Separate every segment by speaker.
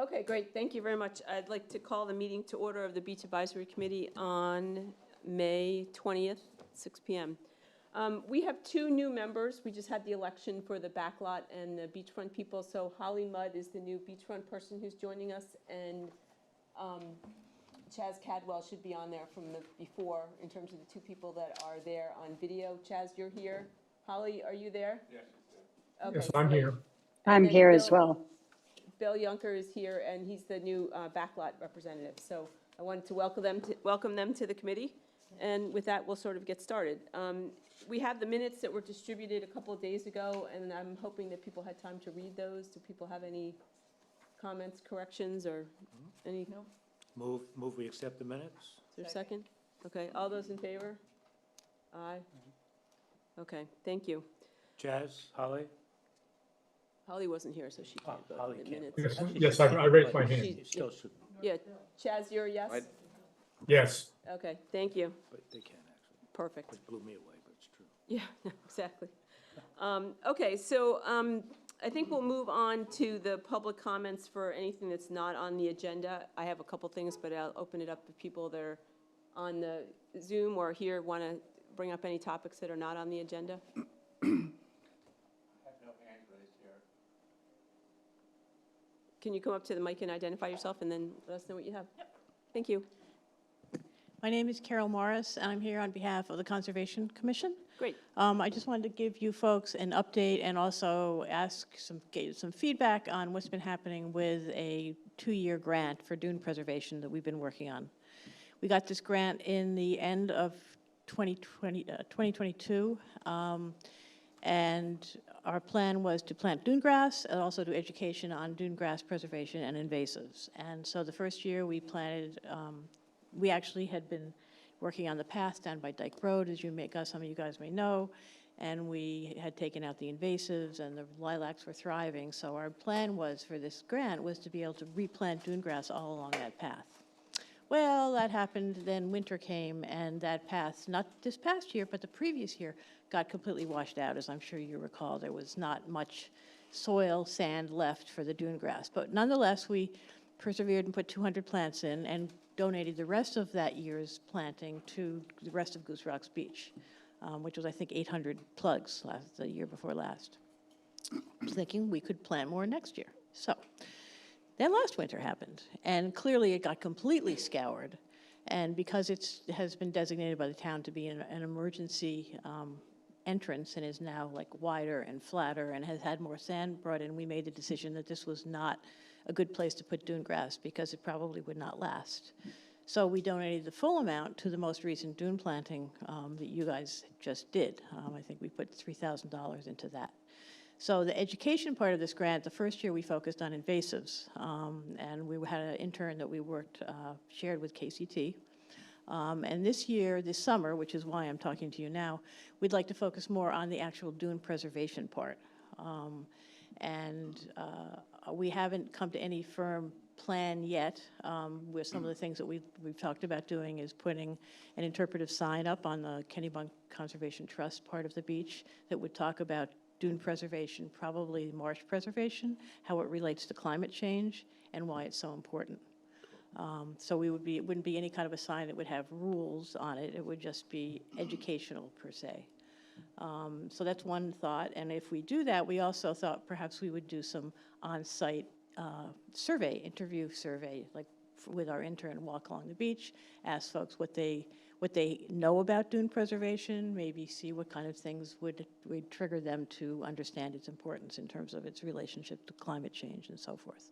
Speaker 1: Okay, great. Thank you very much. I'd like to call the meeting to order of the Beach Advisory Committee on May 20th, 6 p.m. We have two new members. We just had the election for the backlot and the beachfront people. So Holly Mudd is the new beachfront person who's joining us, and Chaz Cadwell should be on there from the before in terms of the two people that are there on video. Chaz, you're here. Holly, are you there?
Speaker 2: Yes.
Speaker 1: Okay,
Speaker 3: Yes, I'm here.
Speaker 4: I'm here as
Speaker 1: Bill,
Speaker 4: well.
Speaker 1: Bill Yunker is here, and he's the new backlot representative. So I wanted to welcome them to the committee, and with that, we'll sort of get started. We have the minutes that were distributed a couple of days ago, and I'm hoping that people had time to read those. Do people have any comments, corrections, or any? No?
Speaker 2: Move we accept the minutes?
Speaker 1: Is there a second? Okay, all those in favor? Aye. Okay, thank you.
Speaker 2: Chaz, Holly?
Speaker 1: Holly wasn't here, so she can't vote
Speaker 2: Holly
Speaker 1: in the
Speaker 2: can't.
Speaker 1: minutes.
Speaker 3: Yes, I raised my hand.
Speaker 2: She still should,
Speaker 1: Yeah, Chaz, you're a yes?
Speaker 3: Yes.
Speaker 1: Okay, thank you.
Speaker 2: but they can't actually.
Speaker 1: Perfect.
Speaker 2: It blew me away, but it's true.
Speaker 1: Yeah, exactly. Okay, so I think we'll move on to the public comments for anything that's not on the agenda. I have a couple things, but I'll open it up to people that are on the Zoom or here want to bring up any topics that are not on the agenda. Can you come up to the mic and identify yourself and then let us know what you have? Yep. Thank you.
Speaker 5: My name is Carol Morris, and I'm here on behalf of the Conservation Commission.
Speaker 1: Great.
Speaker 5: I just wanted to give you folks an update and also get some feedback on what's been happening with a 2-year grant for dune preservation that we've been working on. We got this grant in the end of 2022, and our plan was to plant dune grass and also do education on dune grass preservation and invasives. And so the first year we planted, we actually had been working on the path down by Dyke Road, as some of you guys may know, and we had taken out the invasives and the lilacs were thriving. So our plan was for this grant was to be able to replant dune grass all along that path. Well, that happened, then winter came, and that path, not this past year, but the previous year, got completely washed out. As I'm sure you recall, there was not much soil, sand left for the dune grass. But nonetheless, we persevered and put 200 plants in and donated the rest of that year's planting to the rest of Goose Rocks Beach, which was, I think, 800 plugs the year before last. I was thinking we could plant more next year. So then last winter happened, and clearly it got completely scoured. And because it has been designated by the town to be an emergency entrance and is now like wider and flatter and has had more sand brought in, we made the decision that this was not a good place to put dune grass because it probably would not last. So we donated the full amount to the most recent dune planting that you guys just did. I think we put $3,000 into that. So the education part of this grant, the first year we focused on invasives, and we had an intern that we shared with KCT. And this year, this summer, which is why I'm talking to you now, we'd like to focus more on the actual dune preservation part. We haven't come to any firm plan yet. Where some of the things that we've talked about doing is putting an interpretive sign up on the Kennebunk Conservation Trust part of the beach that would talk about dune preservation, probably marsh preservation, how it relates to climate change, and why it's so important. So it wouldn't be any kind of a sign that would have rules on it. It would just be educational per se. So that's one thought. And if we do that, we also thought perhaps we would do some on-site interview survey, like with our intern, walk along the beach, ask folks what they know about dune preservation, maybe see what kind of things would trigger them to understand its importance in terms of its relationship to climate change and so forth.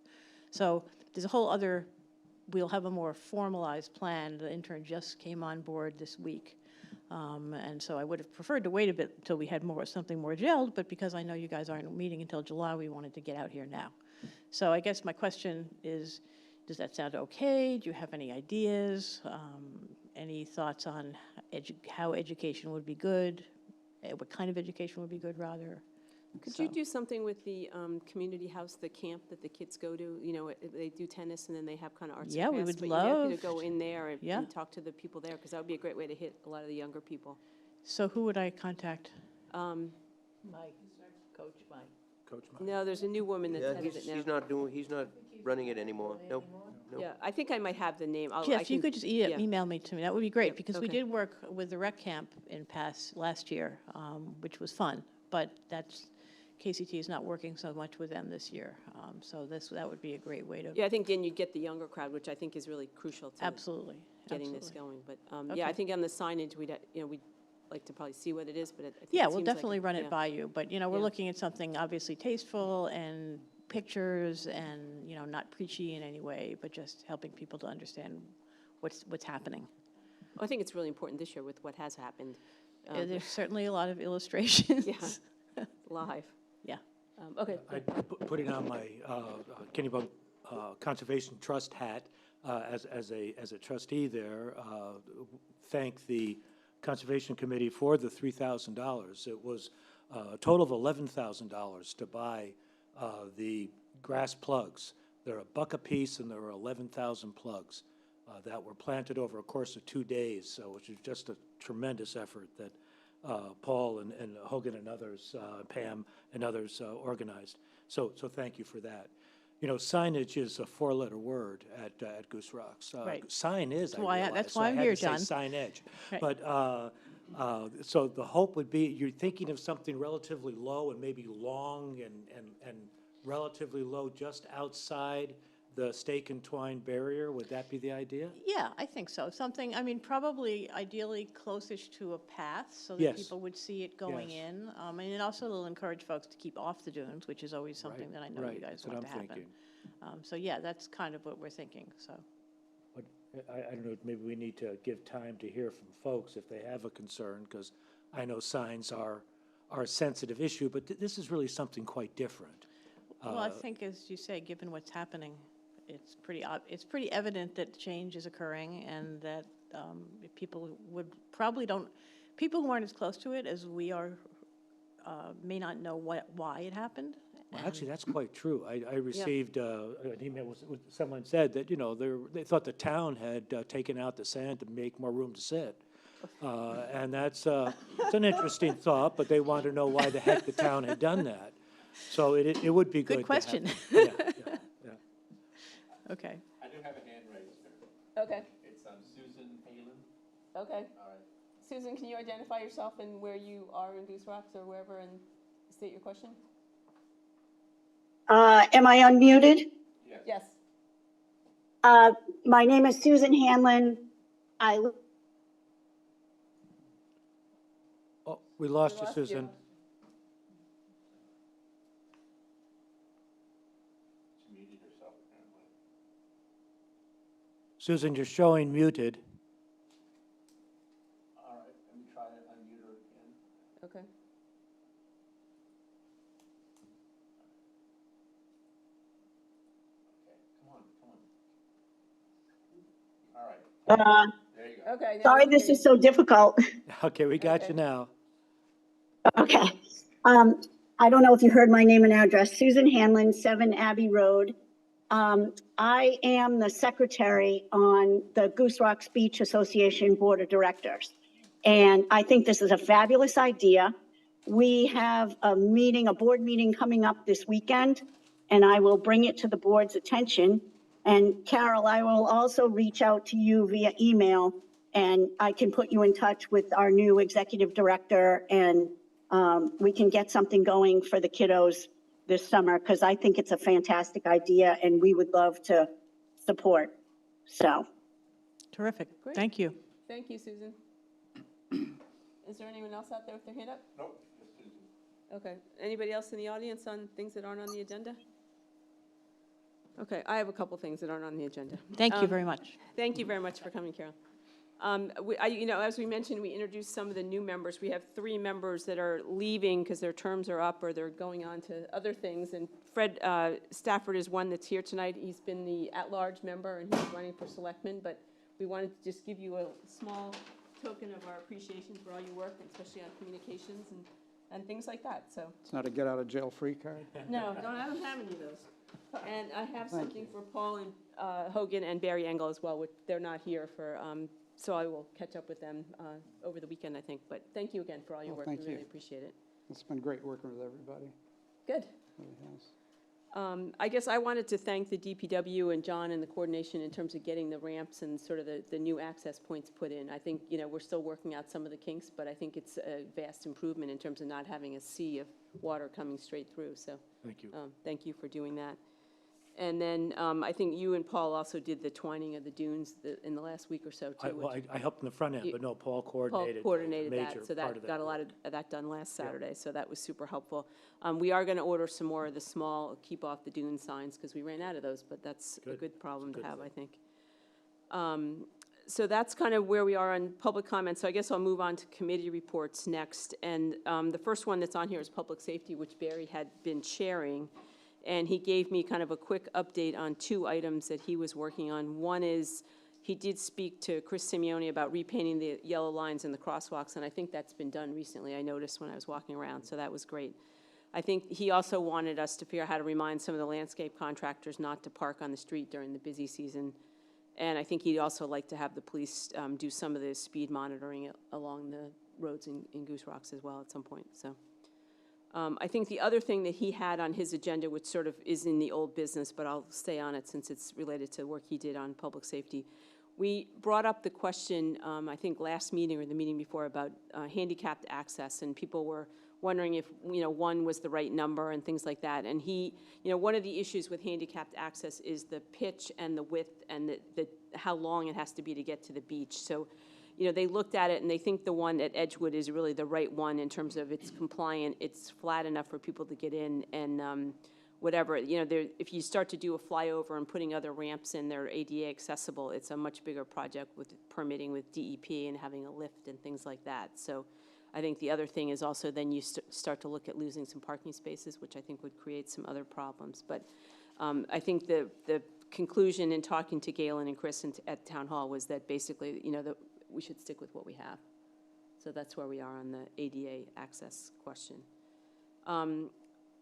Speaker 5: So there's a whole other, we'll have a more formalized plan. The intern just came on board this week. And so I would have preferred to wait a bit until we had something more gelled, but because I know you guys aren't meeting until July, we wanted to get out here now. So I guess my question is, does that sound okay? Do you have any ideas? Any thoughts on how education would be good? What kind of education would be good, rather?
Speaker 1: Could you do something with the community house, the camp that the kids go to? You know, they do tennis and then they have kind of arts and crafts.
Speaker 5: Yeah, we would
Speaker 1: but
Speaker 5: love
Speaker 1: you'd have to go in there and,
Speaker 5: yeah.
Speaker 1: and talk to the people there, because that would be a great way to hit a lot of the younger people.
Speaker 5: So who would I contact?
Speaker 4: Mike, Coach Mike.
Speaker 2: Coach Mike.
Speaker 1: No, there's a new woman that's headed it now.
Speaker 6: He's not
Speaker 4: running it anymore. Nope. Nope.
Speaker 1: Yeah, I think I might have the name. I
Speaker 5: Jeff, you
Speaker 1: can-
Speaker 5: could just
Speaker 1: yeah.
Speaker 5: email me to me, that would be great, because we
Speaker 1: okay.
Speaker 5: did work with the rec camp last year, which was fun, but KCT is not working so much with them this year, so that would be a great way to.
Speaker 1: Yeah, I think then you get the younger crowd, which I think is really crucial to
Speaker 5: Absolutely,
Speaker 1: getting this
Speaker 5: absolutely.
Speaker 1: going. But, yeah, I
Speaker 5: Okay.
Speaker 1: think on the signage, we'd like to probably see what it is, but I think
Speaker 5: Yeah,
Speaker 1: it
Speaker 5: we'll
Speaker 1: seems like
Speaker 5: definitely run
Speaker 1: yeah.
Speaker 5: it by you, but, we're
Speaker 1: Yeah.
Speaker 5: looking at something obviously tasteful and pictures and, not preachy in any way, but just helping people to understand what's happening.
Speaker 1: I think it's really important this year with what has happened.
Speaker 5: There's certainly a lot of illustrations.
Speaker 1: Yeah. Live.
Speaker 5: Yeah.
Speaker 1: Okay.
Speaker 2: I put it on my Kennebunk Conservation Trust hat as a trustee there. Thank the Conservation Committee for the $3,000. It was a total of $11,000 to buy the grass plugs. They're $1 a piece, and there were 11,000 plugs that were planted over a course of 2 days, which was just a tremendous effort that Paul and Hogan and others, Pam and others organized. So thank you for that. Signage is a 4-letter word at Goose Rocks.
Speaker 5: Right.
Speaker 2: Sign is,
Speaker 5: That's why
Speaker 2: I realize.
Speaker 5: that's
Speaker 2: so
Speaker 5: why
Speaker 2: I
Speaker 5: I'm
Speaker 2: had
Speaker 5: here,
Speaker 2: to say
Speaker 5: John.
Speaker 2: signage.
Speaker 5: Right.
Speaker 2: But, so the hope would be, you're thinking of something relatively low and maybe long and relatively low just outside the stake and twine barrier? Would that be the idea?
Speaker 5: Yeah, I think so. Something, probably ideally closest to a path so that
Speaker 2: Yes.
Speaker 5: people would see it going
Speaker 2: Yes.
Speaker 5: in. And it also will encourage folks to keep off the dunes, which is always something that I know you
Speaker 2: Right,
Speaker 5: guys
Speaker 2: that's what
Speaker 5: want to
Speaker 2: I'm
Speaker 5: happen.
Speaker 2: thinking.
Speaker 5: So yeah, that's kind of what we're thinking, so.
Speaker 2: But I don't know, maybe we need to give time to hear from folks if they have a concern, because I know signs are a sensitive issue, but this is really something quite different.
Speaker 5: Well, I think, as you say, given what's happening, it's pretty evident that change is occurring and that people people who aren't as close to it as we are may not know why it happened.
Speaker 2: Well, actually, that's quite true. I received an email with someone said that, they thought the town had taken out the sand to make more room to sit. And it's an interesting thought, but they want to know why the heck the town had done that. So it would be good
Speaker 5: Good question.
Speaker 2: Yeah.
Speaker 5: Okay.
Speaker 6: I do have a hand raised here.
Speaker 1: Okay.
Speaker 6: It's Susan Palin.
Speaker 1: Okay.
Speaker 6: All right.
Speaker 1: Susan, can you identify yourself and where you are in Goose Rocks or wherever and state your question?
Speaker 7: Am I unmuted?
Speaker 1: Yes.
Speaker 7: My name is Susan Hanlon.
Speaker 2: Oh, we lost
Speaker 1: We
Speaker 2: you,
Speaker 1: lost you.
Speaker 2: Susan.
Speaker 6: She muted herself apparently.
Speaker 2: Susan, you're showing muted.
Speaker 6: All right, let me try to unmute her again.
Speaker 1: Okay.
Speaker 6: Okay, come on. All right, there you go.
Speaker 1: Okay. now
Speaker 7: Sorry,
Speaker 1: we can
Speaker 7: this
Speaker 1: hear
Speaker 7: is so difficult.
Speaker 2: Okay, we got
Speaker 1: Okay.
Speaker 2: you now.
Speaker 7: Okay. I don't know if you heard my name and address. Susan Hanlon, 7 Abbey Road. I am the secretary on the Goose Rocks Beach Association Board of Directors. And I think this is a fabulous idea. We have a board meeting coming up this weekend, and I will bring it to the board's attention. And Carol, I will also reach out to you via email, and I can put you in touch with our new executive director, and we can get something going for the kiddos this summer, because I think it's a fantastic idea, and we would love to support. So,
Speaker 5: Terrific.
Speaker 1: Great.
Speaker 5: Thank you.
Speaker 1: Thank you, Susan. Is there anyone else out there with their hand up?
Speaker 6: Nope, just Susan.
Speaker 1: Okay. Anybody else in the audience on things that aren't on the agenda? Okay, I have a couple things that aren't on the agenda.
Speaker 5: Thank you very much.
Speaker 1: Thank you very much for coming, Carol. As we mentioned, we introduced some of the new members. We have 3 members that are leaving because their terms are up or they're going on to other things. And Fred Stafford is one that's here tonight. He's been the at-large member and he's running for selectman. But we wanted to just give you a small token of our appreciation for all your work, especially on communications and things like that. So
Speaker 8: It's not a get-out-of-jail-free card?
Speaker 1: no, I don't have any of those. And I have something for Paul and Hogan and Barry Engel as well, which they're not here for. So I will catch up with them over the weekend, I think. But thank you again for all your
Speaker 8: Well,
Speaker 1: work. We
Speaker 8: thank
Speaker 1: really
Speaker 8: you.
Speaker 1: appreciate it.
Speaker 8: It's been great working with everybody,
Speaker 1: Good.
Speaker 8: it really has.
Speaker 1: I guess I wanted to thank the DPW and John and the coordination in terms of getting the ramps and sort of the new access points put in. I think, we're still working out some of the kinks, but I think it's a vast improvement in terms of not having a sea of water coming straight through, so.
Speaker 2: Thank you.
Speaker 1: Thank you for doing that. And then I think you and Paul also did the twining of the dunes in the last week or so, too.
Speaker 2: Well, I helped in the front end, but no, Paul coordinated.
Speaker 1: Paul coordinated
Speaker 2: major
Speaker 1: that, so
Speaker 2: part of
Speaker 1: that got a lot of that done last Saturday, so that was super helpful. We are going to order some more of the small keep off the dune signs, because we ran out of those, but that's a good problem to have, I think. So that's kind of where we are on public comments, so I guess I'll move on to committee reports next. And the first one that's on here is public safety, which Barry had been chairing. And he gave me kind of a quick update on 2 items that he was working on. One is, he did speak to Chris Simeone about repainting the yellow lines in the crosswalks, and I think that's been done recently. I noticed when I was walking around, so that was great. I think he also wanted us to figure out how to remind some of the landscape contractors not to park on the street during the busy season. And I think he'd also like to have the police do some of the speed monitoring along the roads in Goose Rocks as well at some point, so. I think the other thing that he had on his agenda, which sort of is in the old business, but I'll stay on it since it's related to work he did on public safety. We brought up the question, I think last meeting or the meeting before, about handicapped access, and people were wondering if, 1 was the right number and things like that. And he, one of the issues with handicapped access is the pitch and the width and how long it has to be to get to the beach. So, they looked at it and they think the one at Edgewood is really the right one in terms of it's compliant, it's flat enough for people to get in, and whatever, if you start to do a flyover and putting other ramps in, they're ADA accessible, it's a much bigger project with permitting with DEP and having a lift and things like that. So I think the other thing is also then you start to look at losing some parking spaces, which I think would create some other problems. But I think the conclusion in talking to Galen and Chris at Town Hall was that basically, we should stick with what we have. So that's where we are on the ADA access question.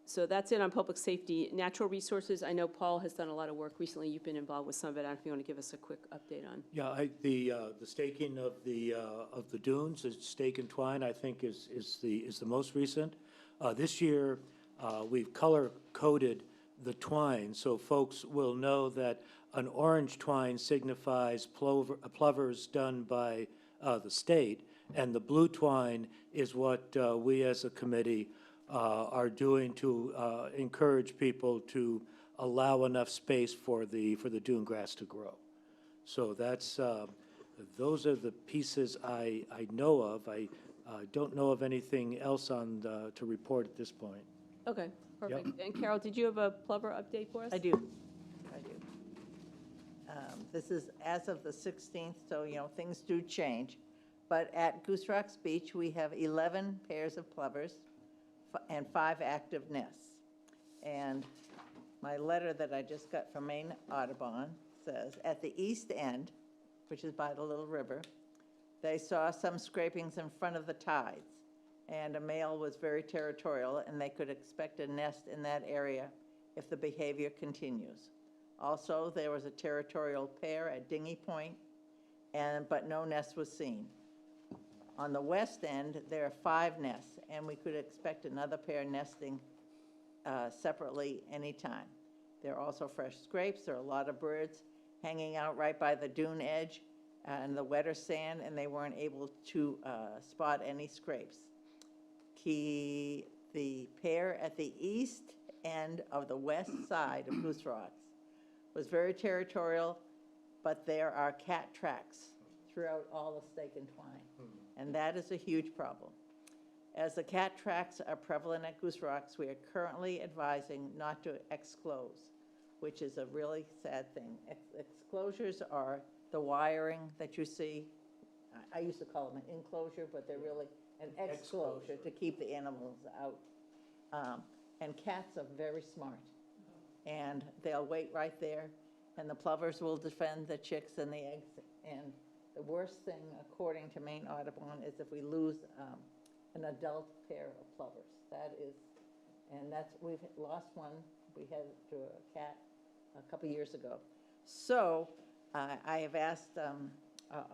Speaker 1: So that's it on public safety. Natural resources, I know Paul has done a lot of work recently. You've been involved with some of it. I don't know if you want to give us a quick update on.
Speaker 2: Yeah, the staking of the dunes, the stake and twine, I think is the most recent. This year, we've color-coded the twine, so folks will know that an orange twine signifies plovers done by the state, and the blue twine is what we as a committee are doing to encourage people to allow enough space for the dune grass to grow. So that's those are the pieces I know of. I don't know of anything else on to report at this point.
Speaker 1: Okay, perfect. Yep. And Carol, did you have a plover update for us?
Speaker 9: I do. This is as of the 16th, so, things do change. But at Goose Rocks Beach, we have 11 pairs of plovers and 5 active nests. And my letter that I just got from Maine Audubon says, at the east end, which is by the little river, they saw some scrapings in front of the tides. And a male was very territorial, and they could expect a nest in that area if the behavior continues. Also, there was a territorial pair at Dinghy Point, but no nest was seen. On the west end, there are 5 nests, and we could expect another pair nesting separately anytime. There are also fresh scrapes. There are a lot of birds hanging out right by the dune edge and the wetter sand, and they weren't able to spot any scrapes. The pair at the east end of the west side of Goose Rocks was very territorial, but there are cat tracks throughout all the stake and twine, and that is a huge problem. As the cat tracks are prevalent at Goose Rocks, we are currently advising not to exclose, which is a really sad thing. Exclosures are the wiring that you see. I used to call them an enclosure, but they're really an exclosure to keep the animals out. And cats are very smart, and they'll wait right there, and the plovers will defend the chicks and the eggs. And the worst thing, according to Maine Audubon, is if we lose an adult pair of plovers. We've lost one. We had to a cat a couple years ago. So I have asked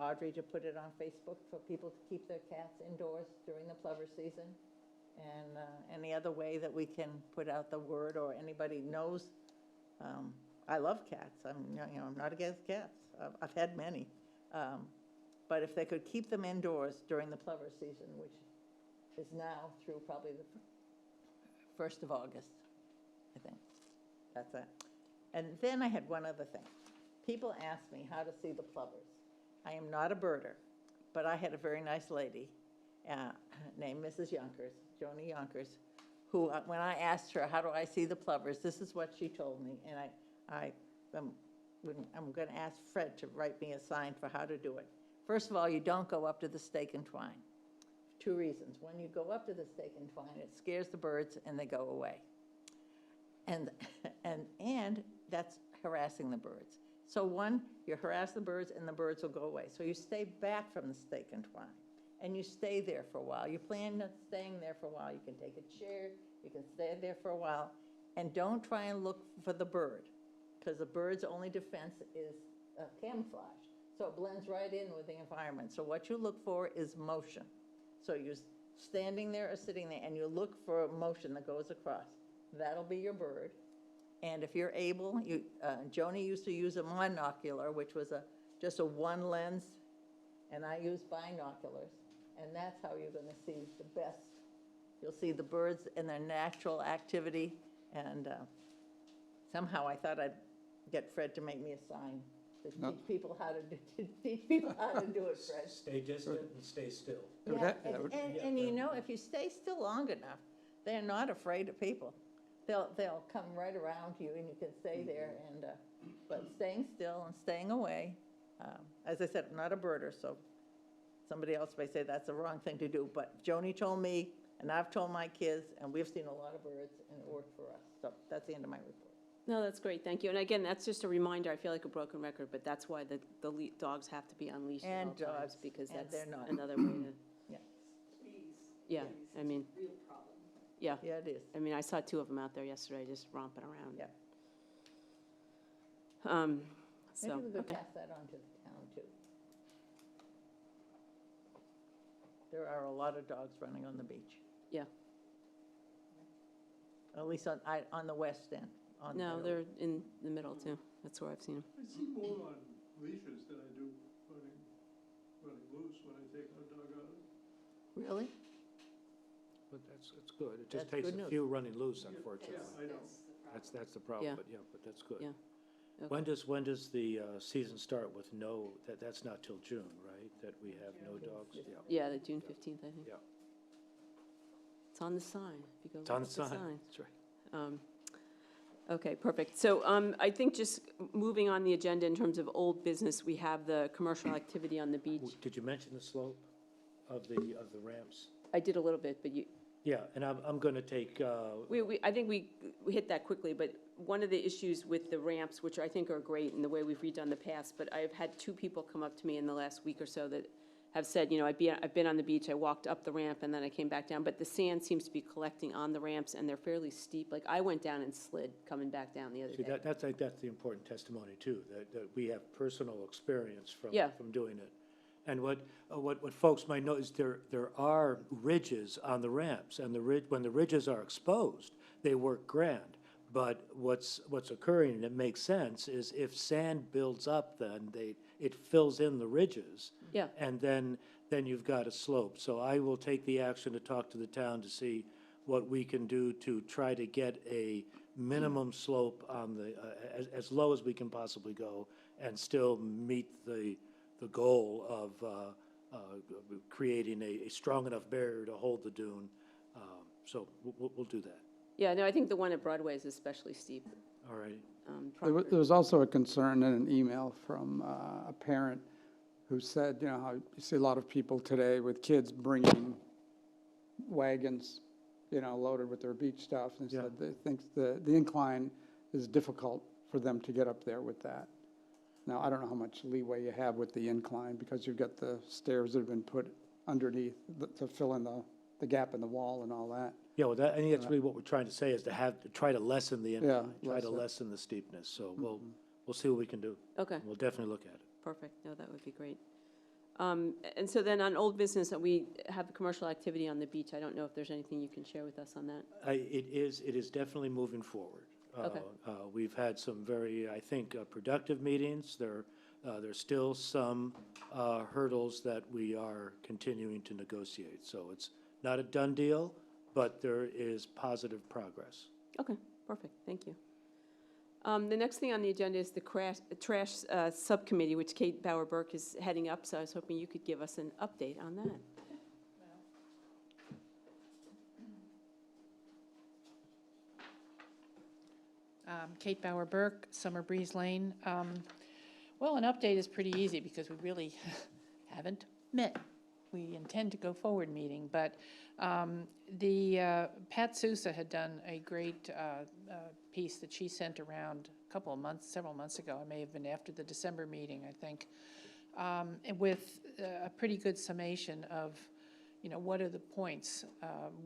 Speaker 9: Audrey to put it on Facebook for people to keep their cats indoors during the plover season. And any other way that we can put out the word, or anybody knows. I love cats. I'm not against cats. I've had many. But if they could keep them indoors during the plover season, which is now through probably the 1st of August, I think. That's it. And then I had one other thing. People ask me how to see the plovers. I am not a birder, but I had a very nice lady named Mrs. Yonkers, Joni Yonkers, who, when I asked her, how do I see the plovers, this is what she told me. And I'm going to ask Fred to write me a sign for how to do it. First of all, you don't go up to the stake and twine. 2 reasons. When you go up to the stake and twine, it scares the birds and they go away. And that's harassing the birds. So one, you harass the birds and the birds will go away. So you stay back from the stake and twine and you stay there for a while. You plan on staying there for a while. You can take a chair, you can stay there for a while, and don't try and look for the bird, because the bird's only defense is camouflage. So it blends right in with the environment. So what you look for is motion. So you're standing there or sitting there and you look for a motion that goes across. That'll be your bird. And if you're able, Joni used to use a monocular, which was just a one lens, and I use binoculars. And that's how you're going to see the best. You'll see the birds in their natural activity. And somehow I thought I'd get Fred to make me a sign to teach people how to do it, Fred.
Speaker 2: Stay distant and stay still.
Speaker 9: Yeah, and you know, if you stay still long enough, they're not afraid of people. They'll come right around you and you can stay there, and but staying still and staying away. As I said, I'm not a birder, so somebody else may say that's the wrong thing to do, but Joni told me, and I've told my kids, and we've seen a lot of birds, and it worked for us. So that's the end of my report.
Speaker 1: No, that's great, thank you. And again, that's just a reminder, I feel like a broken record, but that's why the dogs have to be unleashed at all
Speaker 9: And
Speaker 1: times,
Speaker 9: dogs,
Speaker 1: because
Speaker 9: and
Speaker 1: that's
Speaker 9: they're not.
Speaker 1: another way to,
Speaker 9: Yeah,
Speaker 1: yeah, I mean, yeah.
Speaker 9: yeah, it is.
Speaker 1: I mean, I saw 2 of them out there yesterday, just romping around.
Speaker 9: Yeah.
Speaker 1: So,
Speaker 9: Maybe we could
Speaker 1: okay.
Speaker 9: pass that on to the town, too. There are a lot of dogs running on the beach,
Speaker 1: Yeah,
Speaker 9: at least on the west end. On
Speaker 1: no,
Speaker 9: the-
Speaker 1: they're in the middle too, that's where I've seen them.
Speaker 10: I see more on leashes than I do running loose when I take a dog out.
Speaker 9: Really?
Speaker 2: But that's good. It just
Speaker 9: That's
Speaker 2: takes
Speaker 9: good
Speaker 2: a
Speaker 9: news.
Speaker 2: few running loose, unfortunately.
Speaker 10: I know.
Speaker 2: That's the
Speaker 1: Yeah.
Speaker 2: problem, but yeah, but that's good.
Speaker 1: Yeah. Okay.
Speaker 2: When does the season start with that's not till June, right? That we have no dogs? Yeah.
Speaker 1: Yeah, the June 15th, I think.
Speaker 2: Yeah.
Speaker 1: It's on the sign, if you go
Speaker 2: It's
Speaker 1: look
Speaker 2: on
Speaker 1: at
Speaker 2: the sign, that's right.
Speaker 1: Okay, perfect. So I think just moving on the agenda in terms of old business, we have the commercial activity on the beach.
Speaker 2: Did you mention the slope of the ramps?
Speaker 1: I did a little bit, but
Speaker 2: Yeah, and I'm going to take,
Speaker 1: I think we hit that quickly, but one of the issues with the ramps, which I think are great in the way we've redone the past, but I've had 2 people come up to me in the last week or so that have said, you know, I've been on the beach, I walked up the ramp and then I came back down, but the sand seems to be collecting on the ramps and they're fairly steep. Like I went down and slid coming back down the other
Speaker 2: see,
Speaker 1: day.
Speaker 2: that's the important testimony too, that we have personal experience
Speaker 1: Yeah.
Speaker 2: from doing it. And what folks might know is there are ridges on the ramps, and when the ridges are exposed, they work grand. But what's occurring, and it makes sense, is if sand builds up, then it fills in the ridges.
Speaker 1: Yeah.
Speaker 2: And then you've got a slope. So I will take the action to talk to the town to see what we can do to try to get a minimum slope on as low as we can possibly go, and still meet the goal of creating a strong enough barrier to hold the dune. So we'll do that.
Speaker 1: Yeah, no, I think the one at Broadway is especially steep.
Speaker 2: All right.
Speaker 8: There was also a concern in an email from a parent who said, you know, how you see a lot of people today with kids bringing wagons, you know, loaded with their beach stuff, and
Speaker 2: Yeah.
Speaker 8: said they think the incline is difficult for them to get up there with that. Now, I don't know how much leeway you have with the incline, because you've got the stairs that have been put underneath to fill in the gap in the wall and all that.
Speaker 2: Yeah, well, I think that's really what we're trying to say, is to try to lessen the incline, try to
Speaker 8: lessen.
Speaker 2: lessen the steepness. So we'll see what we can do.
Speaker 1: Okay,
Speaker 2: We'll definitely look at it.
Speaker 1: perfect. No, that would be great. And so then on old business, we have commercial activity on the beach. I don't know if there's anything you can share with us on that.
Speaker 2: It is definitely moving forward.
Speaker 1: Okay.
Speaker 2: We've had some very, I think, productive meetings. There's still some hurdles that we are continuing to negotiate. So it's not a done deal, but there is positive progress.
Speaker 1: Okay, perfect, thank you. The next thing on the agenda is the trash subcommittee, which Kate Bauer-Burke is heading up, so I was hoping you could give us an update on that.
Speaker 11: Kate Bauer-Burke, Summer Breeze Lane. Well, an update is pretty easy because we really haven't met. We intend to go forward meeting, but Pat Sousa had done a great piece that she sent around several months ago. It may have been after the December meeting, I think, with a pretty good summation of, what are the points,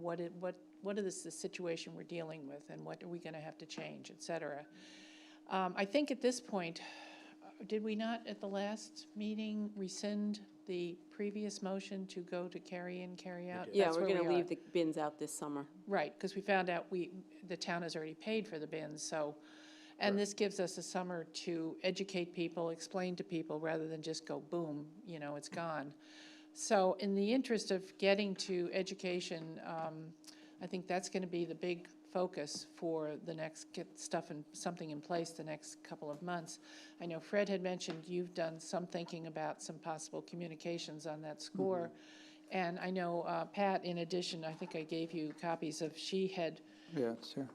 Speaker 11: what is the situation we're dealing with, and what are we going to have to change, et cetera. I think at this point, did we not at the last meeting rescind the previous motion to go to carry in, carry out?
Speaker 1: Yeah,
Speaker 11: That's
Speaker 1: we're
Speaker 11: where
Speaker 1: going to
Speaker 11: we are.
Speaker 1: leave the bins out this summer.
Speaker 11: Right, because we found out the town has already paid for the bins, so, and this gives us a summer to educate people, explain to people, rather than just go boom, it's gone. So in the interest of getting to education, I think that's going to be the big focus for the next, get something in place the next couple of months. I know Fred had mentioned you've done some thinking about some possible communications on that score. And I know Pat, in addition, I think I gave you copies of, she had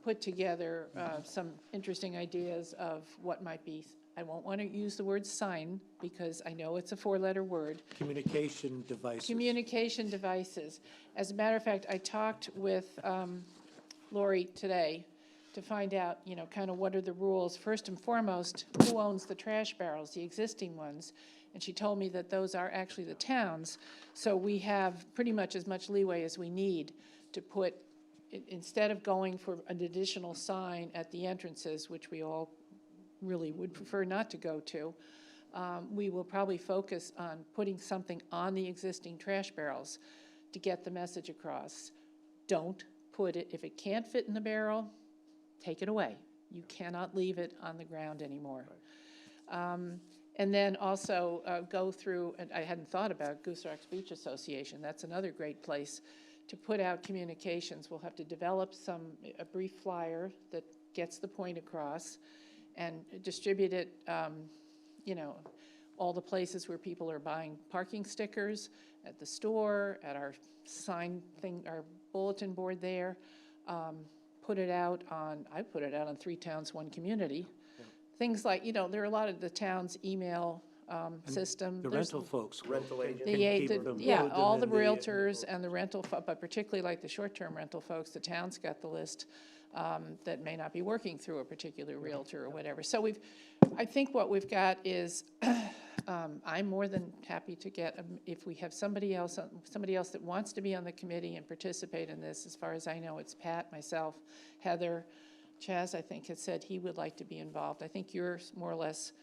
Speaker 11: put together some interesting ideas of what might be, I won't want to use the word sign because I know it's a 4-letter word.
Speaker 2: Communication devices.
Speaker 11: Communication devices. As a matter of fact, I talked with Lori today to find out, kind of what are the rules. First and foremost, who owns the trash barrels, the existing ones? And she told me that those are actually the towns. So we have pretty much as much leeway as we need to put, instead of going for an additional sign at the entrances, which we all really would prefer not to go to, we will probably focus on putting something on the existing trash barrels to get the message across. Don't put it, if it can't fit in the barrel, take it away. You cannot leave it on the ground anymore. And then also go through, and I hadn't thought about Goose Rocks Beach Association. That's another great place to put out communications. We'll have to develop a brief flyer that gets the point across and distribute it, all the places where people are buying parking stickers, at the store, at our sign thing, our bulletin board there. Put it out on, I put it out on 3 Towns, 1 Community. Yeah. Things like, there are a lot of the town's email system.
Speaker 2: The rental folks.
Speaker 4: Rental agents.
Speaker 11: All the realtors and the rental, but particularly like the short-term rental folks, the town's got the list that may not be working through a particular realtor or whatever. So I think what we've got is, I'm more than happy to get, if we have somebody else that wants to be on the committee and participate in this. As far as I know, it's Pat, myself, Heather, Chaz, I think, has said he would like to be involved. I think you're more or less,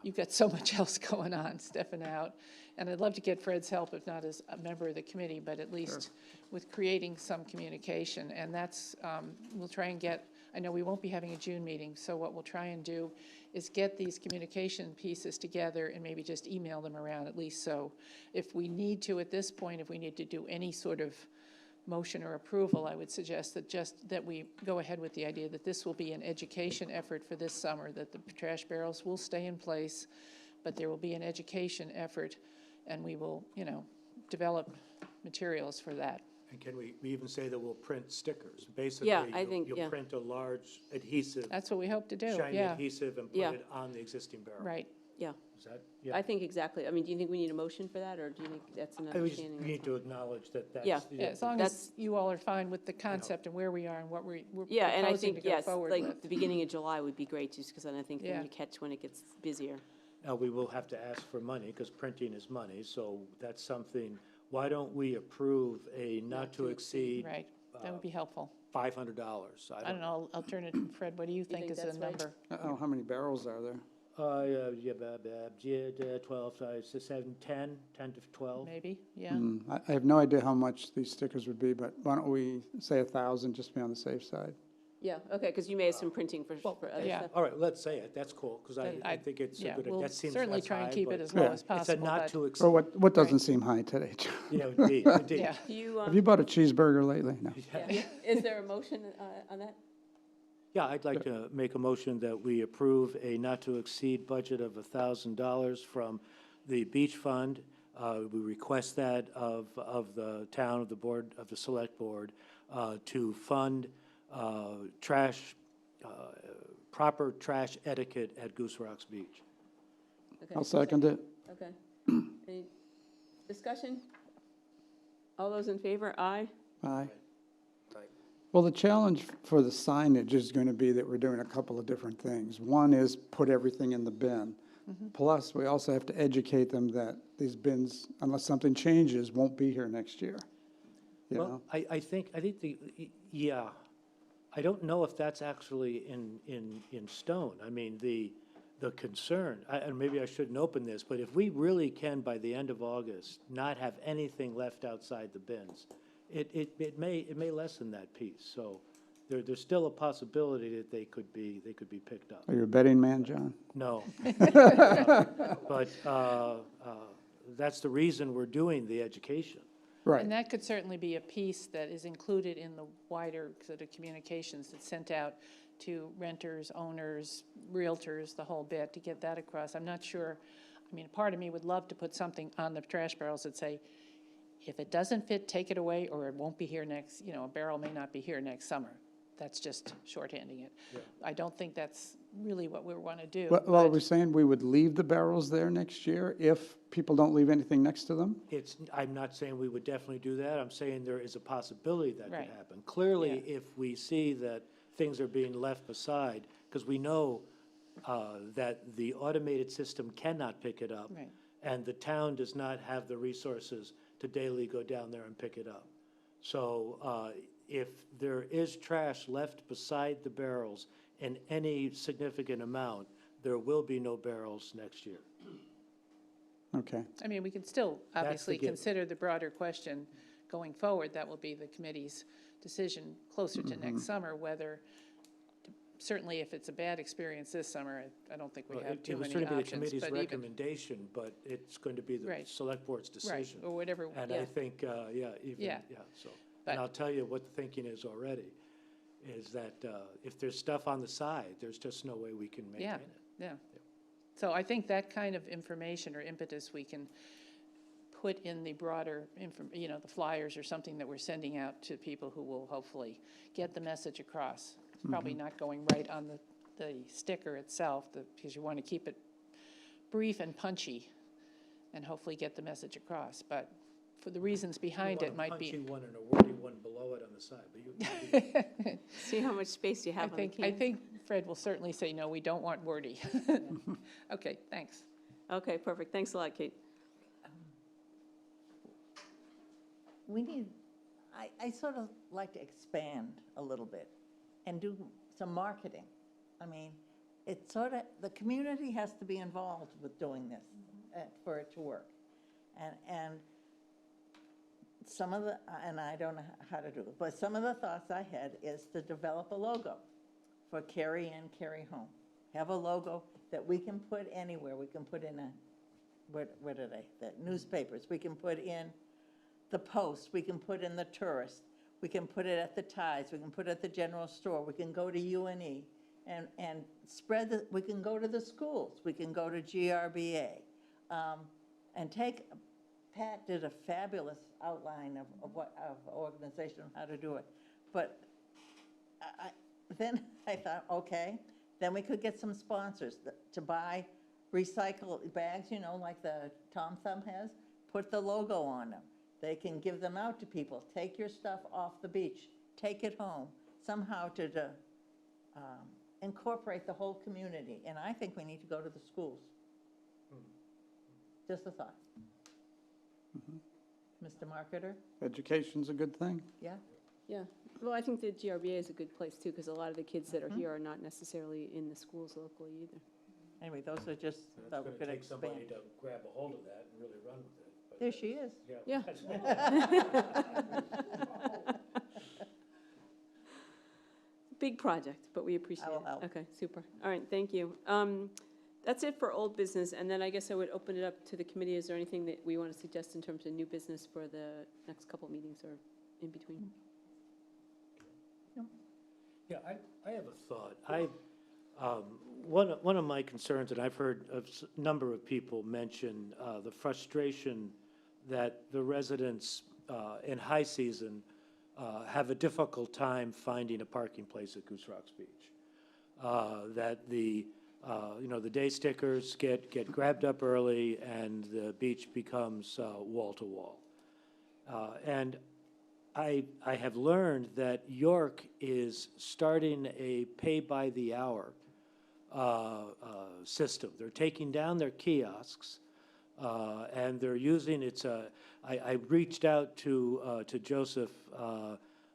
Speaker 11: you've got so much else going on, stepping out. And I'd love to get Fred's help, if not as a member of the committee, but at least with creating some communication. And that's, we'll try and get, I know we won't be having a June meeting, so what we'll try and do is get these communication pieces together and maybe just email them around at least. So if we need to, at this point, if we need to do any sort of motion or approval, I would suggest that we go ahead with the idea that this will be an education effort for this summer, that the trash barrels will stay in place, but there will be an education effort, and we will, develop materials for that.
Speaker 2: And can we even say that we'll print stickers? Basically,
Speaker 1: Yeah, I think,
Speaker 2: you'll print a large adhesive,
Speaker 11: That's what we hope to do,
Speaker 2: shiny
Speaker 11: yeah.
Speaker 2: adhesive, and put it on the existing barrel.
Speaker 11: Right.
Speaker 1: Yeah,
Speaker 2: Is that?
Speaker 1: I think exactly. I mean, do you think we need a motion for that, or do you think that's an
Speaker 2: We
Speaker 1: understanding?
Speaker 2: need to acknowledge that that's.
Speaker 1: Yeah.
Speaker 11: Yeah, as long as you all are fine with the concept and where we are and what we're
Speaker 1: Yeah, and I
Speaker 11: proposing
Speaker 1: think,
Speaker 11: to go
Speaker 1: yes,
Speaker 11: forward
Speaker 1: like
Speaker 11: with.
Speaker 1: the beginning of July would be great, just because then I think
Speaker 11: Yeah.
Speaker 1: then you catch when it gets busier.
Speaker 2: Now, we will have to ask for money, because printing is money, so that's something, why don't we approve a not to exceed
Speaker 11: Right, that would be helpful.
Speaker 2: $500?
Speaker 11: I don't know, I'll turn it, Fred, what do you think
Speaker 1: think
Speaker 11: is a
Speaker 1: that's right?
Speaker 11: number?
Speaker 8: I don't know, how many barrels are there?
Speaker 2: Yeah, 12, 7, 10 to 12.
Speaker 11: maybe, yeah.
Speaker 8: I have no idea how much these stickers would be, but why don't we say 1,000, just to be on the safe side?
Speaker 1: Yeah, okay, because you may have some printing for other
Speaker 11: yeah.
Speaker 1: stuff.
Speaker 2: All right, let's say it, that's cool, because
Speaker 11: Then
Speaker 2: I think it's a
Speaker 11: Yeah,
Speaker 2: good,
Speaker 11: we'll
Speaker 2: that seems,
Speaker 11: certainly
Speaker 2: that's
Speaker 11: try and
Speaker 2: high,
Speaker 11: keep it
Speaker 2: but
Speaker 11: as low
Speaker 8: Yeah.
Speaker 11: as
Speaker 2: it's a
Speaker 11: possible,
Speaker 2: not
Speaker 11: but,
Speaker 2: to
Speaker 8: Or
Speaker 2: exceed.
Speaker 8: what doesn't seem high today, John?
Speaker 2: Yeah, indeed, indeed.
Speaker 11: yeah.
Speaker 1: Do you,
Speaker 8: Have you bought a cheeseburger lately? No.
Speaker 1: yeah, is there a motion on that?
Speaker 2: Yeah, I'd like to make a motion that we approve a not-to-exceed budget of $1,000 from the beach fund. We request that of the town, of the board, of the select board, to fund trash, proper trash etiquette at Goose Rocks Beach.
Speaker 1: Okay,
Speaker 8: I'll second it.
Speaker 1: Okay. Any discussion? All those in favor, aye?
Speaker 8: Aye. Well, the challenge for the signage is going to be that we're doing a couple of different things. One is put everything in the bin. Plus, we also have to educate them that these bins, unless something changes, won't be here next year. You know?
Speaker 2: Well, I think yeah, I don't know if that's actually in stone. I mean, the concern, and maybe I shouldn't open this, but if we really can, by the end of August, not have anything left outside the bins, it may lessen that piece. So there's still a possibility that they could be picked up.
Speaker 8: Are you a betting man, John?
Speaker 2: No. But that's the reason we're doing the education.
Speaker 8: Right.
Speaker 11: And that could certainly be a piece that is included in the wider sort of communications that's sent out to renters, owners, realtors, the whole bit, to get that across. I'm not sure, I mean, part of me would love to put something on the trash barrels that say, if it doesn't fit, take it away, or it won't be here next, a barrel may not be here next summer. That's just shorthanding it.
Speaker 2: Yeah.
Speaker 11: I don't think that's really what we want to do.
Speaker 8: Well, are
Speaker 11: but-
Speaker 8: we saying we would leave the barrels there next year if people don't leave anything next to them?
Speaker 2: I'm not saying we would definitely do that. I'm saying there is a possibility that
Speaker 11: Right.
Speaker 2: could happen. Clearly, if we see that things are being left beside, because we know that the automated system cannot pick it up.
Speaker 11: Right.
Speaker 2: And the town does not have the resources to daily go down there and pick it up. So if there is trash left beside the barrels in any significant amount, there will be no barrels next year.
Speaker 8: Okay.
Speaker 11: I mean, we can still
Speaker 2: That's the
Speaker 11: obviously
Speaker 2: given.
Speaker 11: consider the broader question going forward. That will be the committee's decision closer to next summer, whether, certainly if it's a bad experience this summer, I don't think we
Speaker 2: Well,
Speaker 11: have too
Speaker 2: It was
Speaker 11: many
Speaker 2: going to be the
Speaker 11: options.
Speaker 2: committee's
Speaker 11: But even,
Speaker 2: recommendation, but it's going to be the
Speaker 11: Right.
Speaker 2: select board's
Speaker 11: right,
Speaker 2: decision.
Speaker 11: or whatever,
Speaker 2: And
Speaker 11: yeah.
Speaker 2: I think,
Speaker 11: Yeah.
Speaker 2: so.
Speaker 11: But-
Speaker 2: And I'll tell you what the thinking is already, is that if there's stuff on the side, there's just no way we can maintain
Speaker 11: Yeah,
Speaker 2: it.
Speaker 11: yeah. So I think that kind of information or impetus we can put in the broader, the flyers or something that we're sending out to people who will hopefully get the message across. It's probably not going right on the sticker itself, because you want to keep it brief and punchy and hopefully get the message across. But for the reasons behind it might
Speaker 2: You
Speaker 11: be.
Speaker 2: want a punchy one and a wordy one below it on the side, but you
Speaker 1: See how much space you
Speaker 11: I
Speaker 1: have on the
Speaker 11: think,
Speaker 1: can?
Speaker 11: I think Fred will certainly say, no, we don't want wordy. Okay, thanks.
Speaker 1: Okay, perfect. Thanks a lot, Kate.
Speaker 9: We need, I sort of like to expand a little bit and do some marketing. I mean, it's sort of, the community has to be involved with doing this for it to work. And some of the, and I don't know how to do it, but some of the thoughts I had is to develop a logo for carry in, carry home. Have a logo that we can put anywhere. We can put in what are they, the newspapers. We can put in the Post, we can put in the Tourist, we can put it at the Tides, we can put it at the general store, we can go to UNE and spread we can go to the schools, we can go to GRBA, and Pat did a fabulous outline of organization, how to do it. But then I thought, okay, then we could get some sponsors to buy recycled bags, like the Tom Thumb has, put the logo on them. They can give them out to people. Take your stuff off the beach. Take it home. Somehow to incorporate the whole community. And I think we need to go to the schools. Just a thought. Mr. Marketer?
Speaker 8: Education's a good thing.
Speaker 9: Yeah?
Speaker 1: Yeah. Well, I think the GRBA is a good place, too, because a lot of the kids that are here are not necessarily in the schools locally either.
Speaker 9: Anyway, those are just, thought we're gonna expand.
Speaker 2: to grab a hold of that and really run with it. but
Speaker 9: There she is.
Speaker 1: Yeah. Big project, but we appreciate
Speaker 9: I will
Speaker 1: it.
Speaker 9: help.
Speaker 1: Okay, super. All right, thank you. That's it for old business, and then I guess I would open it up to the committee. Is there anything that we want to suggest in terms of new business for the next couple meetings or in between?
Speaker 2: Yeah, I have a thought. One of my concerns, and I've heard a number of people mention the frustration that the residents in high season have a difficult time finding a parking place at Goose Rocks Beach. That the day stickers get grabbed up early and the beach becomes wall to wall. And I have learned that York is starting a pay-by-the-hour system. They're taking down their kiosks, and they're using, I reached out to Joseph,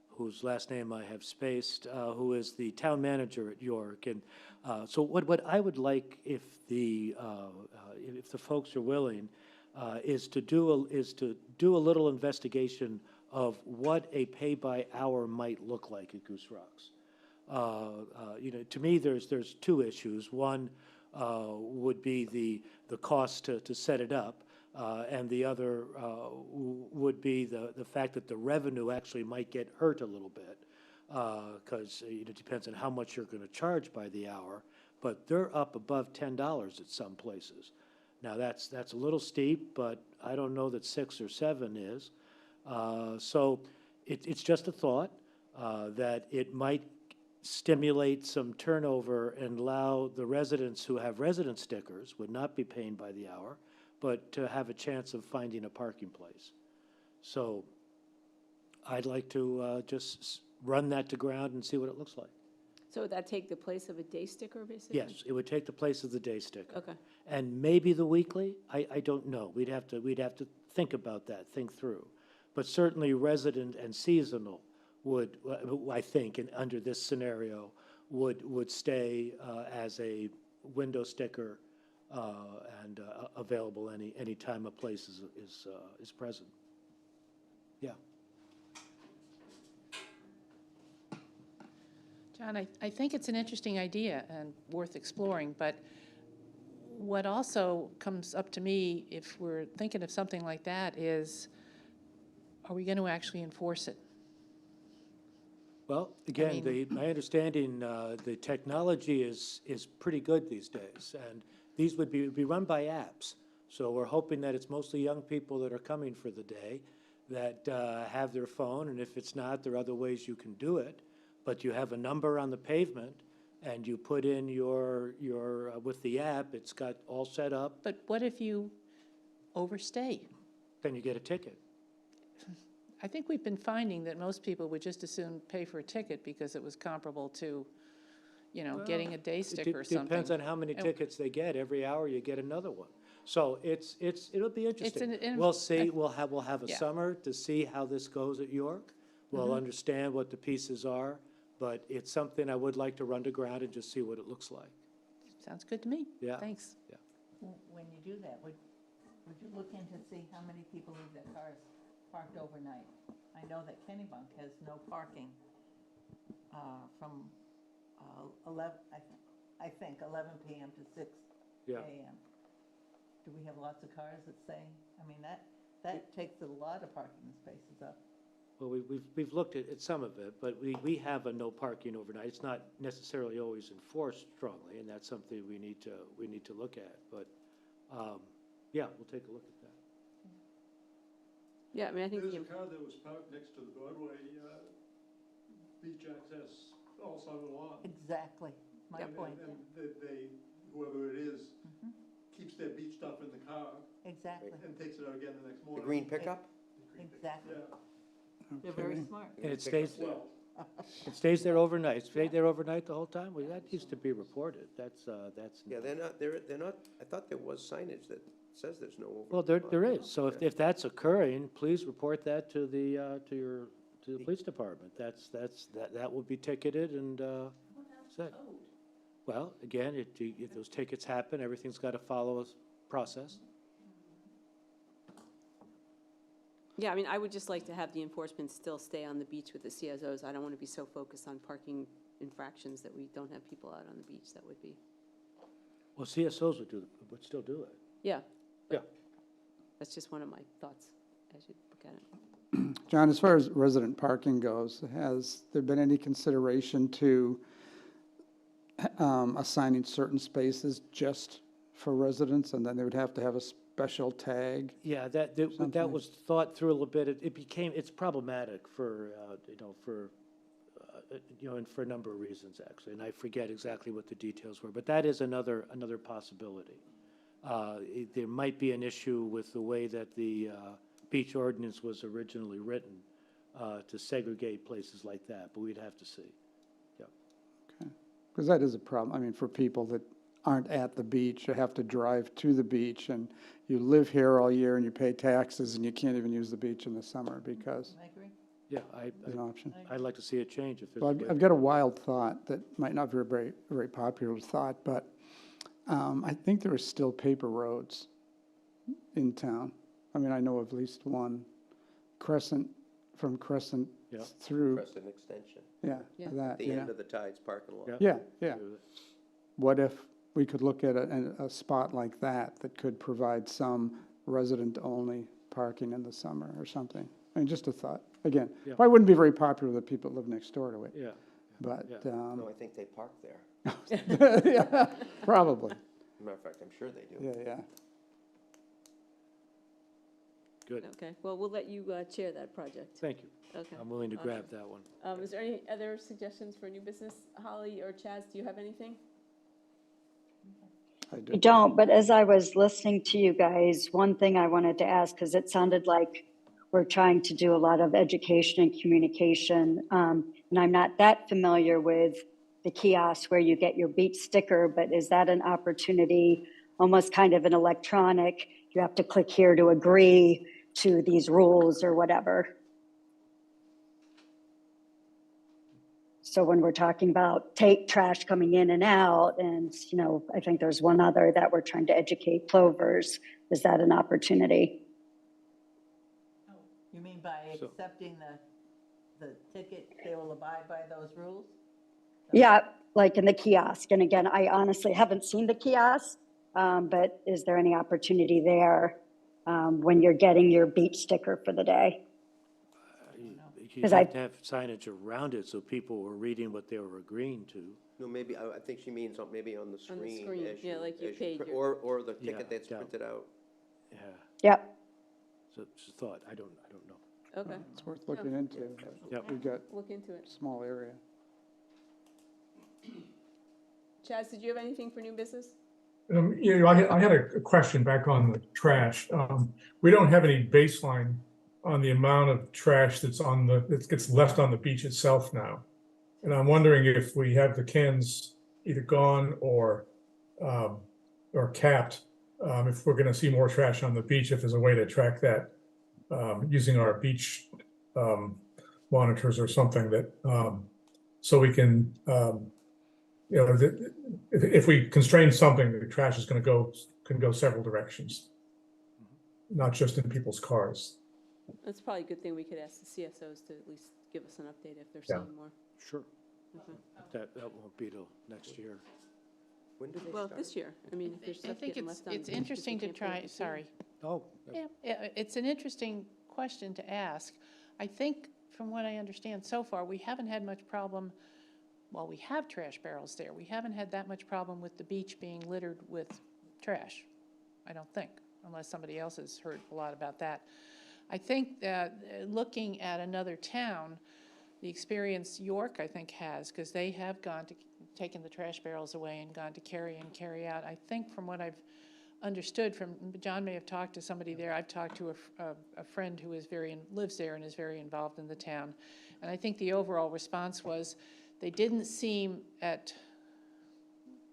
Speaker 2: whose last name I have spaced, who is the town manager at York. And so what I would like, if the folks are willing, is to do a little investigation of what a pay-by-hour might look like at Goose Rocks. To me, there's two issues. One would be the cost to set it up, and the other would be the fact that the revenue actually might get hurt a little bit, because it depends on how much you're going to charge by the hour. But they're up above $10 at some places. Now that's a little steep, but I don't know that 6 or 7 is. So it's just a thought that it might stimulate some turnover and allow the residents who have resident stickers, would not be paying by the hour, but to have a chance of finding a parking place. So I'd like to just run that to ground and see what it looks like.
Speaker 1: So would that take the place of a day sticker, basically?
Speaker 2: Yes, it would take the place of the day sticker.
Speaker 1: Okay.
Speaker 2: And maybe the weekly, I don't know. We'd have to think about that, think through. But certainly resident and seasonal would, I think, and under this scenario, would stay as a window sticker and available any time a place is present. Yeah.
Speaker 11: John, I think it's an interesting idea and worth exploring, but what also comes up to me if we're thinking of something like that is, are we going to actually enforce it?
Speaker 2: Well, again, my understanding, the technology is pretty good these days, and these would be run by apps. So we're hoping that it's mostly young people that are coming for the day that have their phone, and if it's not, there are other ways you can do it. But you have a number on the pavement, and you put in your with the app, it's got all set up.
Speaker 11: But what if you overstay?
Speaker 2: Then you get a ticket.
Speaker 11: I think we've been finding that most people would just as soon pay for a ticket because it was comparable to, getting a day sticker or something.
Speaker 2: Depends on how many tickets they get. Every hour you get another one. So it'll be interesting. We'll see. We'll have a summer to see how this goes at York. We'll understand what the pieces are, but it's something I would like to run to ground and just see what it looks like.
Speaker 11: Sounds good to me.
Speaker 2: Yeah.
Speaker 11: Thanks.
Speaker 2: Yeah.
Speaker 9: When you do that, would you look in to see how many people leave their cars parked overnight? I know that Kennebunk has no parking from 11 p.m. to 6
Speaker 2: Yeah.
Speaker 9: a.m. Do we have lots of cars that say, that takes a lot of parking spaces up.
Speaker 2: Well, we've looked at some of it, but we have a no parking overnight. It's not necessarily always enforced strongly, and that's something we need to look at. But yeah, we'll take a look at that.
Speaker 1: Yeah, I think.
Speaker 10: There's a car that was parked next to the Broadway beach access all summer long.
Speaker 9: Exactly, my point.
Speaker 10: And they, whoever it is, keeps their beach stuff in the car
Speaker 9: Exactly,
Speaker 10: and takes it out again the next
Speaker 4: The
Speaker 10: morning.
Speaker 4: green pickup?
Speaker 9: exactly.
Speaker 10: Yeah.
Speaker 9: They're very smart.
Speaker 2: And it stays there.
Speaker 10: Well,
Speaker 2: It stays there overnight. It stayed there overnight the whole time? Well, that needs to be reported. That's.
Speaker 4: Yeah, they're not, I thought there was signage that says there's no overnight.
Speaker 2: Well, there
Speaker 4: parking.
Speaker 2: is. So if that's occurring, please report that to the police department. That will be ticketed and, said. Well, again, if those tickets happen, everything's got to follow a process.
Speaker 1: Yeah, I mean, I would just like to have the enforcement still stay on the beach with the CSOs. I don't want to be so focused on parking infractions that we don't have people out on the beach. That would be,
Speaker 2: Well, CSOs would still do it.
Speaker 1: yeah.
Speaker 2: Yeah.
Speaker 1: That's just one of my thoughts as you look at it.
Speaker 8: John, as far as resident parking goes, has there been any consideration to assigning certain spaces just for residents, and then they would have to have a special tag?
Speaker 2: Yeah, that was thought through a little bit. It's problematic for, and for a number of reasons, actually. And I forget exactly what the details were, but that is another possibility. There might be an issue with the way that the beach ordinance was originally written to segregate places like that, but we'd have to see. Yep.
Speaker 8: Okay, because that is a problem. I mean, for people that aren't at the beach, you have to drive to the beach, and you live here all year and you pay taxes, and you can't even use the beach in the summer because
Speaker 9: I agree.
Speaker 2: Yeah,
Speaker 8: it's an option.
Speaker 2: I'd like to see it change if there's.
Speaker 8: Well, I've got a wild thought that might not be a very, very popular thought, but I think there are still paper roads in town. I mean, I know of at least one, from Crescent
Speaker 2: Yeah.
Speaker 8: through,
Speaker 4: Crescent Extension,
Speaker 8: yeah,
Speaker 1: Yeah.
Speaker 8: that,
Speaker 4: the
Speaker 8: yeah.
Speaker 4: end of the Tides parking lot.
Speaker 2: Yeah.
Speaker 8: Yeah. What if we could look at a spot like that could provide some resident-only parking in the summer or something? I mean, just a thought. Again,
Speaker 2: Yeah.
Speaker 8: probably wouldn't be very popular with the people that live next door to it,
Speaker 2: Yeah.
Speaker 8: but,
Speaker 2: Yeah.
Speaker 4: No, I think they park there.
Speaker 8: yeah, probably,
Speaker 4: Matter of fact, I'm sure they do.
Speaker 8: yeah.
Speaker 2: Good.
Speaker 1: Okay, well, we'll let you chair that project.
Speaker 2: Thank you.
Speaker 1: Okay.
Speaker 2: I'm willing to
Speaker 1: Awesome.
Speaker 2: grab that one.
Speaker 1: Is there any other suggestions for new business? Holly or Chaz, do you have anything?
Speaker 8: I
Speaker 7: I
Speaker 8: do.
Speaker 7: don't, but as I was listening to you guys, one thing I wanted to ask, because it sounded like we're trying to do a lot of education and communication, and I'm not that familiar with the kiosk where you get your beach sticker, but is that an opportunity, almost kind of an electronic, you have to click here to agree to these rules or whatever? So when we're talking about take trash coming in and out, and, I think there's one other that we're trying to educate Plovers, is that an opportunity?
Speaker 9: You mean by
Speaker 2: So-
Speaker 9: accepting the ticket, they will abide by those rules?
Speaker 7: Yeah, like in the kiosk. And again, I honestly haven't seen the kiosk, but is there any opportunity there when you're getting your beach sticker for the day?
Speaker 2: You
Speaker 7: 'Cause
Speaker 2: have to have signage around it so people were reading what they were agreeing to.
Speaker 4: No, maybe, I think she means maybe on the screen.
Speaker 1: On the screen,
Speaker 4: as
Speaker 1: yeah, like you
Speaker 4: as
Speaker 1: paid
Speaker 4: print-
Speaker 1: your-
Speaker 4: Or the
Speaker 2: Yeah,
Speaker 4: ticket that's
Speaker 2: yeah.
Speaker 4: printed out.
Speaker 2: Yeah,
Speaker 7: Yep.
Speaker 2: so it's a thought. I don't know.
Speaker 1: Okay,
Speaker 8: It's worth looking into.
Speaker 2: Yep.
Speaker 8: We've got
Speaker 1: look into it.
Speaker 8: a small area.
Speaker 1: Chaz, did you have anything for new business?
Speaker 3: I had a question back on the trash. We don't have any baseline on the amount of trash that gets left on the beach itself now. And I'm wondering if we have the cans either gone or capped, if we're gonna see more trash on the beach, if there's a way to track that, using our beach monitors or something that, so we can, if we constrain something, the trash is can go several directions, not just in people's cars.
Speaker 1: That's probably a good thing. We could ask the CSOs to at least give us an update if they're
Speaker 3: Yeah.
Speaker 1: seeing more.
Speaker 2: Sure.
Speaker 1: Okay.
Speaker 2: That won't be till next year.
Speaker 4: When do they
Speaker 1: Well,
Speaker 4: start?
Speaker 1: this year, I mean, if there's
Speaker 11: I
Speaker 1: stuff
Speaker 11: think
Speaker 1: getting left on.
Speaker 11: it's
Speaker 1: the beach 'cause we
Speaker 11: interesting to
Speaker 1: can't put it
Speaker 11: try,
Speaker 1: in the
Speaker 11: sorry.
Speaker 2: Oh.
Speaker 11: Yeah, it's an interesting question to ask. I think, from what I understand so far, we haven't had much problem, well, we have trash barrels there. We haven't had that much problem with the beach being littered with trash, I don't think, unless somebody else has heard a lot about that. I think that looking at another town, the experience York, I think, has, because they have taken the trash barrels away and gone to carry in, carry out. I think from what I've understood John may have talked to somebody there. I've talked to a friend who lives there and is very involved in the town. And I think the overall response was they didn't seem at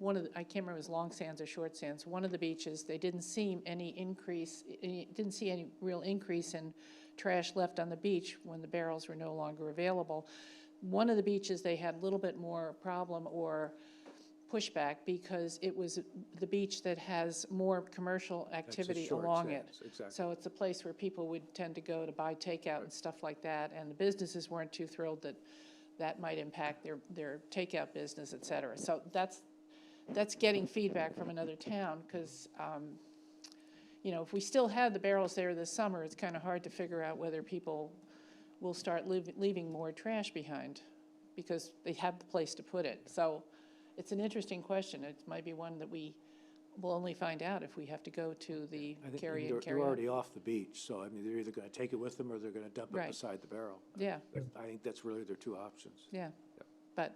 Speaker 11: I can't remember if it was Long Sands or Short Sands, one of the beaches, they didn't see any real increase in trash left on the beach when the barrels were no longer available. One of the beaches, they had a little bit more problem or pushback because it was the beach that has more commercial activity
Speaker 2: short,
Speaker 11: along
Speaker 2: yes,
Speaker 11: it.
Speaker 2: exactly.
Speaker 11: So it's a place where people would tend to go to buy takeout and stuff like that, and the businesses weren't too thrilled that that might impact their takeout business, et cetera. So that's getting feedback from another town, because, you know, if we still had the barrels there this summer, it's kind of hard to figure out whether people will start leaving more trash behind, because they have the place to put it. So it's an interesting question. It might be one that we will only find out if we have to go to the
Speaker 2: I think
Speaker 11: carry
Speaker 2: they're
Speaker 11: and carry
Speaker 2: they're
Speaker 11: out.
Speaker 2: already off the beach, so I mean, they're either gonna take it with them or they're gonna dump it
Speaker 11: Right.
Speaker 2: beside the barrel.
Speaker 11: Yeah,
Speaker 2: I think that's really their two options.
Speaker 11: yeah. But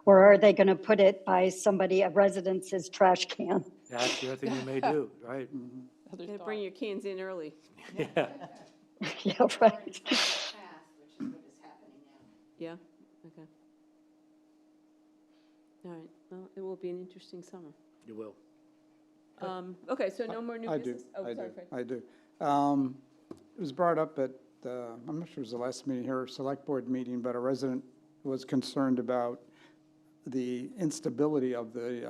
Speaker 7: Or are they going to put it by somebody, a resident's trash can?
Speaker 2: That's the other thing they may do, right?
Speaker 11: other
Speaker 1: Gotta
Speaker 11: thought.
Speaker 1: bring your cans in early.
Speaker 2: Yeah.
Speaker 7: Yeah, right.
Speaker 1: Yeah, okay. All right, well, it will be an interesting summer.
Speaker 2: You will.
Speaker 1: Okay, so no more new
Speaker 8: I do,
Speaker 1: business? Oh,
Speaker 8: I
Speaker 1: sorry,
Speaker 8: do,
Speaker 1: Fred.
Speaker 8: I do. It was brought up at, I'm not sure it was the last meeting here, or select board meeting, but a resident was concerned about the instability of the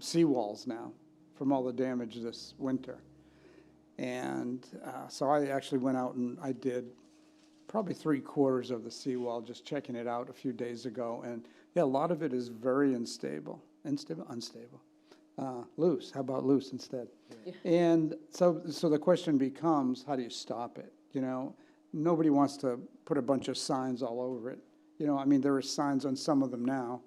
Speaker 8: seawalls now from all the damage this winter. And so I actually went out and I did probably 3/4 of the seawall, just checking it out a few days ago. And yeah, a lot of it is very unstable. Unstable. Loose, how about loose instead?
Speaker 1: Yeah.
Speaker 8: And so the question becomes, how do you stop it? You know, nobody wants to put a bunch of signs all over it. You know, I mean, there are signs on some of them now,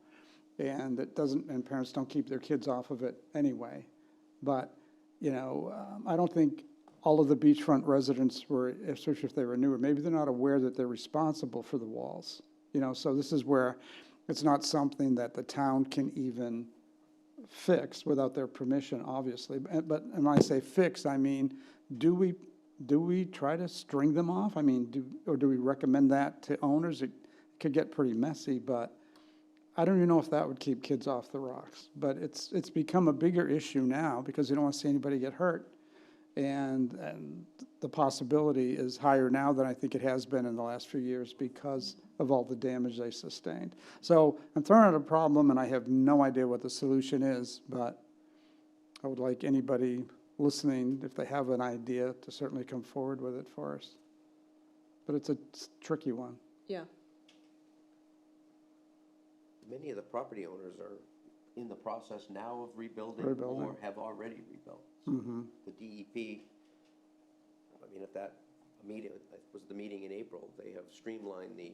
Speaker 8: and it doesn't, and parents don't keep their kids off of it anyway. But, you know, I don't think all of the beachfront residents were, especially if they were newer, maybe they're not aware that they're responsible for the walls. You know, so this is where it's not something that the town can even fix without their permission, obviously. But when I say fix, I mean, do we try to string them off? I mean, do we recommend that to owners? It could get pretty messy, but I don't even know if that would keep kids off the rocks. But it's become a bigger issue now because you don't want to see anybody get hurt. And the possibility is higher now than I think it has been in the last few years because of all the damage they sustained. So I'm throwing out a problem, and I have no idea what the solution is, but I would like anybody listening, if they have an idea, to certainly come forward with it for us. But it's a tricky one.
Speaker 1: Yeah,
Speaker 4: Many of the property owners are in the process now of rebuilding
Speaker 8: Rebuilding.
Speaker 4: or have already rebuilt.
Speaker 8: Mm-hmm.
Speaker 4: The DEP, I mean, at that meeting, it was the meeting in April, they have streamlined the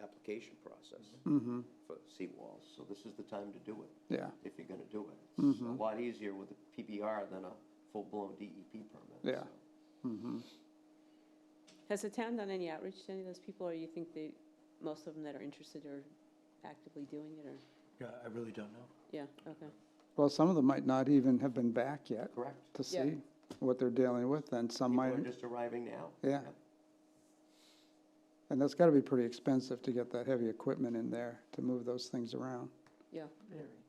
Speaker 4: application process
Speaker 8: Mm-hmm.
Speaker 4: for seawalls. So this is the time to do it,
Speaker 8: Yeah.
Speaker 4: if you're gonna do it. It's
Speaker 8: Mhm.
Speaker 4: a lot easier with a PBR than a full-blown DEP permit.
Speaker 8: Yeah.
Speaker 4: so.
Speaker 8: Mm-hmm.
Speaker 1: has the town done any outreach to any of those people, or you think most of them that are interested are actively doing it, or?
Speaker 2: Yeah, I really don't know.
Speaker 1: Yeah, okay.
Speaker 8: Well, some of them might not even have been back yet
Speaker 4: Correct.
Speaker 8: to
Speaker 1: Yeah.
Speaker 8: see what they're dealing with, and some
Speaker 4: People
Speaker 8: might.
Speaker 4: are just arriving now.
Speaker 8: Yeah. And that's got to be pretty expensive to get that heavy equipment in there to move those things around.
Speaker 1: Yeah,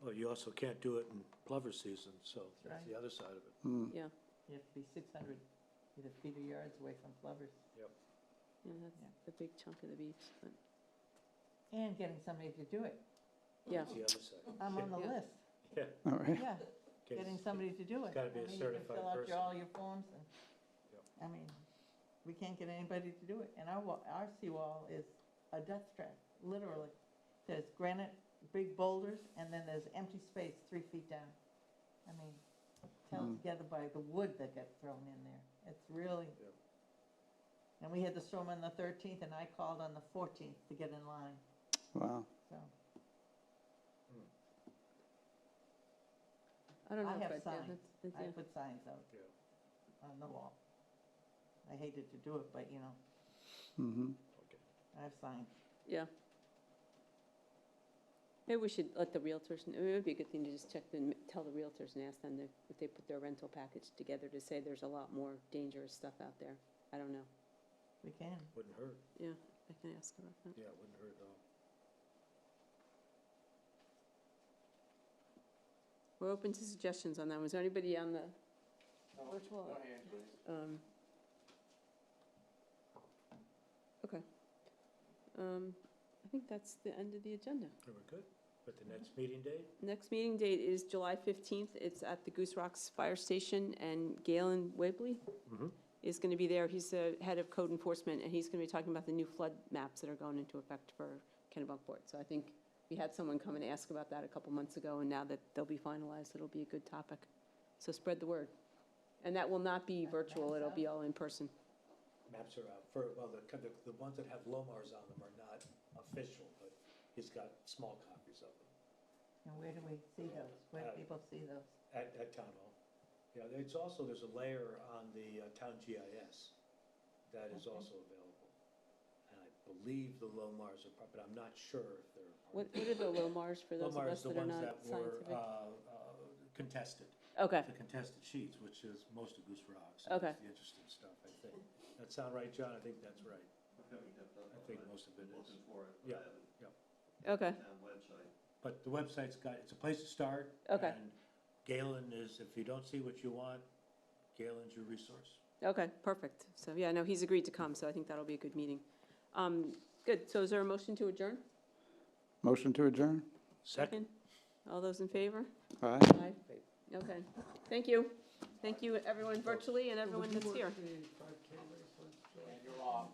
Speaker 2: Well, you also can't do it in plover season, so that's
Speaker 9: Right.
Speaker 2: the other side of it.
Speaker 1: yeah,
Speaker 9: You have to be 600 either feet or yards away from plovers.
Speaker 1: yeah, that's the big chunk of the beach, but,
Speaker 9: And getting somebody to do it.
Speaker 1: yeah.
Speaker 2: That's the other side.
Speaker 9: I'm on the
Speaker 1: Yeah.
Speaker 9: list,
Speaker 2: Yeah.
Speaker 8: All right.
Speaker 9: yeah,
Speaker 2: Okay.
Speaker 9: getting somebody to do it.
Speaker 2: Gotta be a
Speaker 9: I mean,
Speaker 2: certified
Speaker 9: You can fill out
Speaker 2: person.
Speaker 9: all your forms and, I mean, we can't get anybody to do it. And our seawall is a death trap, literally. There's granite, big boulders, and then there's empty space 3 feet down. I mean, held together by the wood that got thrown in there. It's really, and we had the storm on the 13th, and I called on the 14th to get in line,
Speaker 8: Wow.
Speaker 9: so.
Speaker 1: I don't know,
Speaker 9: I have
Speaker 1: Fred, yeah,
Speaker 9: signs.
Speaker 1: that's,
Speaker 9: I
Speaker 1: yeah.
Speaker 9: put signs out on the wall. I hated to do it, but you know,
Speaker 8: Mm-hmm.
Speaker 9: I have signs.
Speaker 1: Yeah. Maybe we should let the realtors, it would be a good thing to just tell the realtors and ask them if they put their rental package together to say there's a lot more dangerous stuff out there. I don't know.
Speaker 9: We can.
Speaker 2: Wouldn't hurt.
Speaker 1: Yeah, I can ask about that.
Speaker 2: Yeah, it wouldn't hurt at all.
Speaker 1: We're open to suggestions on that. Was there anybody on the virtual?
Speaker 6: Go ahead, please.
Speaker 1: Okay. I think that's the end of the agenda.
Speaker 2: Very good. But the next meeting date?
Speaker 1: Next meeting date is July 15th. It's at the Goose Rocks Fire Station, and Galen Webley is going to be there. He's the head of code enforcement, and he's going to be talking about the new flood maps that are going into effect for Kennebunkport. So I think we had someone come and ask about that a couple months ago, and now that they'll be finalized, it'll be a good topic. So spread the word. And that will not be virtual, it'll be all in person.
Speaker 2: Maps are out well, the ones that have Lomars on them are not official, but he's got small copies of them
Speaker 9: And where do we see those? Where do people see those?
Speaker 2: at Town Hall. Yeah, there's a layer on the town GIS that is also available. And I believe the Lomars are, but I'm not sure if they're.
Speaker 1: What are the Lomars for those of
Speaker 2: Lomars,
Speaker 1: us
Speaker 2: the
Speaker 1: that are
Speaker 2: ones
Speaker 1: not
Speaker 2: that were
Speaker 1: scientific?
Speaker 2: contested.
Speaker 1: Okay,
Speaker 2: The contested sheets, which is most of Goose Rocks.
Speaker 1: Okay.
Speaker 2: That's the interesting stuff, I think. That sound right, John? I think that's right. I think most of it is.
Speaker 10: Looking for it,
Speaker 2: Yeah,
Speaker 10: but I haven't
Speaker 2: yeah.
Speaker 1: okay,
Speaker 10: found website.
Speaker 2: But the website's it's a place to start.
Speaker 1: Okay.
Speaker 2: And Galen is, if you don't see what you want, Galen's your resource.
Speaker 1: okay, perfect. So, yeah, no, he's agreed to come, so I think that'll be a good meeting. Good, so is there a motion to adjourn?
Speaker 8: Motion to adjourn?
Speaker 2: Second?
Speaker 1: All those in favor?
Speaker 8: Aye.
Speaker 1: Aye. Okay, thank you. Thank you, everyone virtually and everyone that's here.
Speaker 6: And you're off.